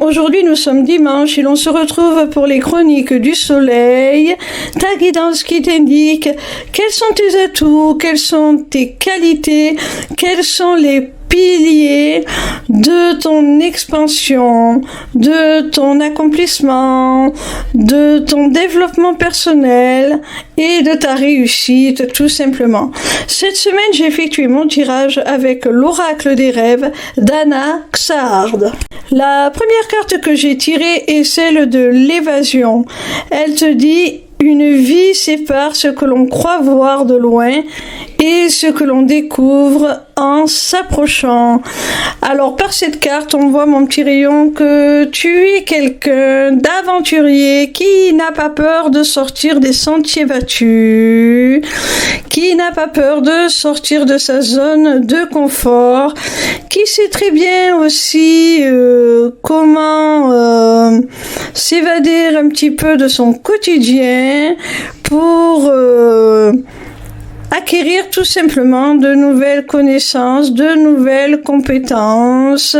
Aujourd'hui, nous sommes dimanche et l'on se retrouve pour les chroniques du soleil, ta guidance qui t'indique quels sont tes atouts, quelles sont tes qualités, quels sont les piliers de ton expansion, de ton accomplissement, de ton développement personnel et de ta réussite, tout simplement. Cette semaine, j'ai effectué mon tirage avec l'oracle des rêves d'Anna Xard. La première carte que j'ai tirée est celle de l'évasion. Elle te dit: une vie sépare ce que l'on croit voir de loin et ce que l'on découvre en s'approchant. Alors par cette carte, on voit, mon petit rayon, que tu es quelqu'un d'aventurier qui n'a pas peur de sortir des sentiers battus, qui n'a pas peur de sortir de sa zone de confort, qui sait très bien aussi comment s'évader un petit peu de son quotidien pour acquérir tout simplement de nouvelles connaissances, de nouvelles compétences,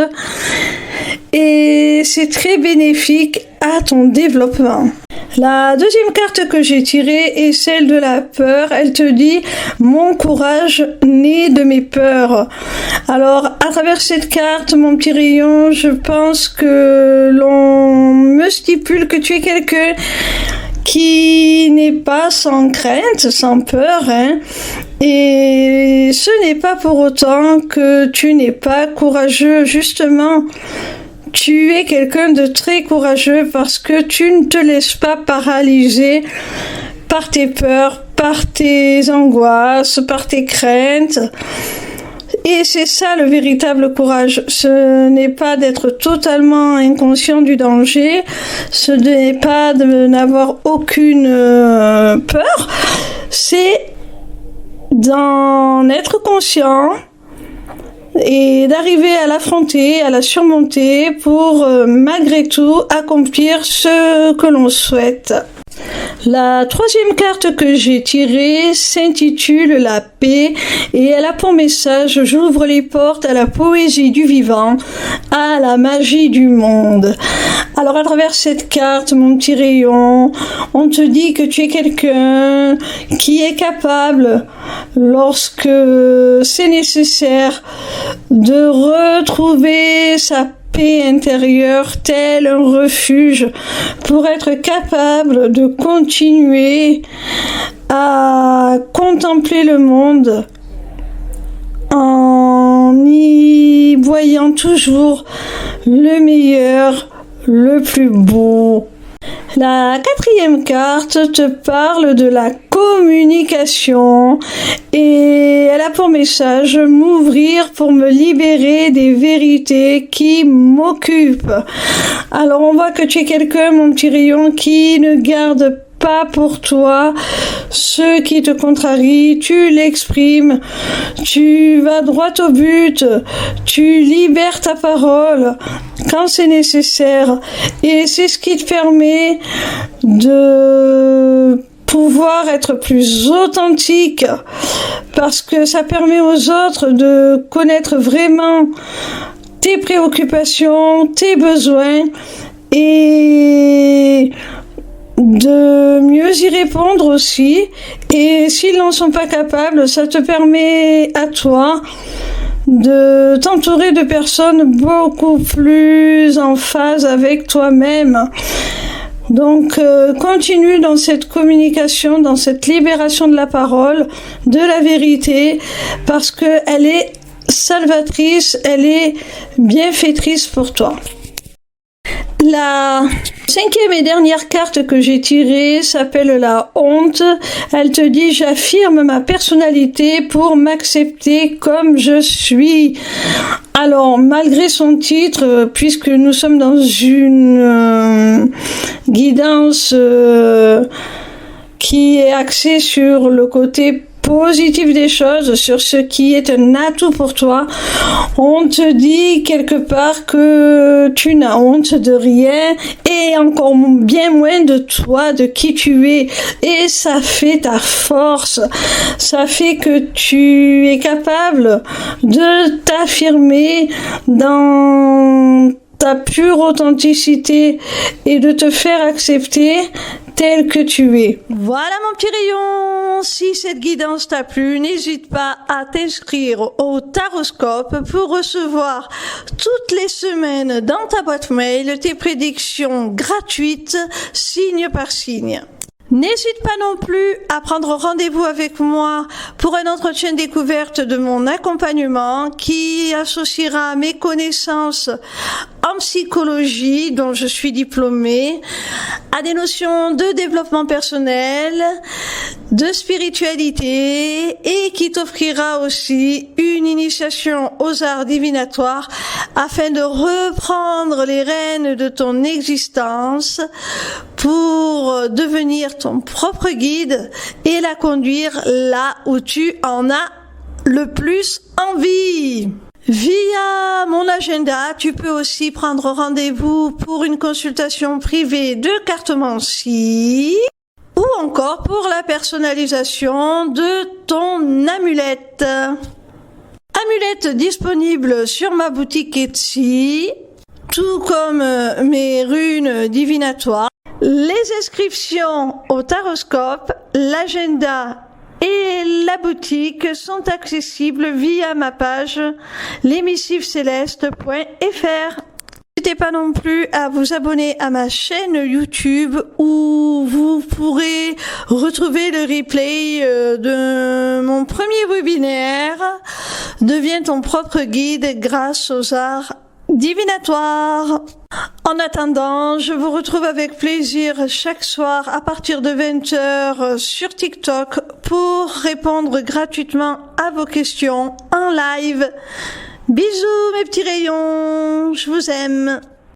et c'est très bénéfique à ton développement. La deuxième carte que j'ai tirée est celle de la peur. Elle te dit: mon courage naît de mes peurs. Alors, à travers cette carte, mon petit rayon, je pense que l'on me stipule que tu es quelqu'un qui n'est pas sans crainte, sans peur, et ce n'est pas pour autant que tu n'es pas courageux. Justement, tu es quelqu'un de très courageux parce que tu ne te laisses pas paralyser par tes peurs, par tes angoisses, par tes craintes. Et c'est ça le véritable courage. Ce n'est pas d'être totalement inconscient du danger, ce n'est pas de n'avoir aucune peur, c'est d'en être conscient et d'arriver à l'affronter, à la surmonter pour malgré tout accomplir ce que l'on souhaite. La troisième carte que j'ai tirée s'intitule La paix et elle a pour message: j'ouvre les portes à la poésie du vivant, à la magie du monde. Alors à travers cette carte, mon petit rayon, on te dit que tu es quelqu'un qui est capable, lorsque c'est nécessaire, de retrouver sa paix intérieure, tel un refuge, pour être capable de continuer à contempler le monde en y voyant toujours le meilleur, le plus beau. La quatrième carte te parle de la communication et elle a pour message: m'ouvrir pour me libérer des vérités qui m'occupent. Alors on voit que tu es quelqu'un, mon petit rayon, qui ne garde pas pour toi ce qui te contrarie, tu l'exprimes, tu vas droit au but, tu libères ta parole quand c'est nécessaire, et c'est ce qui te permet de pouvoir être plus authentique, parce que ça permet aux autres de connaître vraiment tes préoccupations, tes besoins, et de mieux y répondre aussi. Et s'ils n'en sont pas capables, ça te permet à toi de t'entourer de personnes beaucoup plus en phase avec toi-même. Donc continue dans cette communication, dans cette libération de la parole, de la vérité, parce que elle est salvatrice, elle est bienfaitrice pour toi. La cinquième et dernière carte que j'ai tirée s'appelle la honte. Elle te dit: j'affirme ma personnalité pour m'accepter comme je suis. Alors, malgré son titre, puisque nous sommes dans une guidance qui est axée sur le côté positif des choses, sur ce qui est un atout pour toi, on te dit quelque part que tu n'as honte de rien, et encore bien moins de toi, de qui tu es, et ça fait ta force, ça fait que tu es capable de t'affirmer dans ta pure authenticité et de te faire accepter tel que tu es. Voilà mon petit rayon, si cette guidance t'a plu, n'hésite pas à t'inscrire au Taroscope pour recevoir toutes les semaines dans ta boîte mail tes prédictions gratuites, signe par signe. N'hésite pas non plus à prendre rendez-vous avec moi pour un entretien découverte de mon accompagnement qui associera mes connaissances en psychologie, dont je suis diplômée, à des notions de développement personnel, de spiritualité et qui t'offrira aussi une initiation aux arts divinatoires afin de reprendre les rênes de ton existence pour devenir ton propre guide et la conduire là où tu en as le plus envie. Via mon agenda, tu peux aussi prendre rendez-vous pour une consultation privée de cartomancie ou encore pour la personnalisation de ton amulette. Amulette disponible sur ma boutique Etsy, tout comme mes runes divinatoires. Les inscriptions au Taroscope, l'agenda et la boutique sont accessibles via ma page lesmissivescélestes.fr. N'hésitez pas non plus à vous abonner à ma chaîne YouTube où vous pourrez retrouver le replay de mon premier webinaire « Deviens ton propre guide grâce aux arts divinatoires ». En attendant, je vous retrouve avec plaisir chaque soir à partir de 20h sur TikTok pour répondre gratuitement à vos questions en live. Bisous mes petits rayons, je vous aime.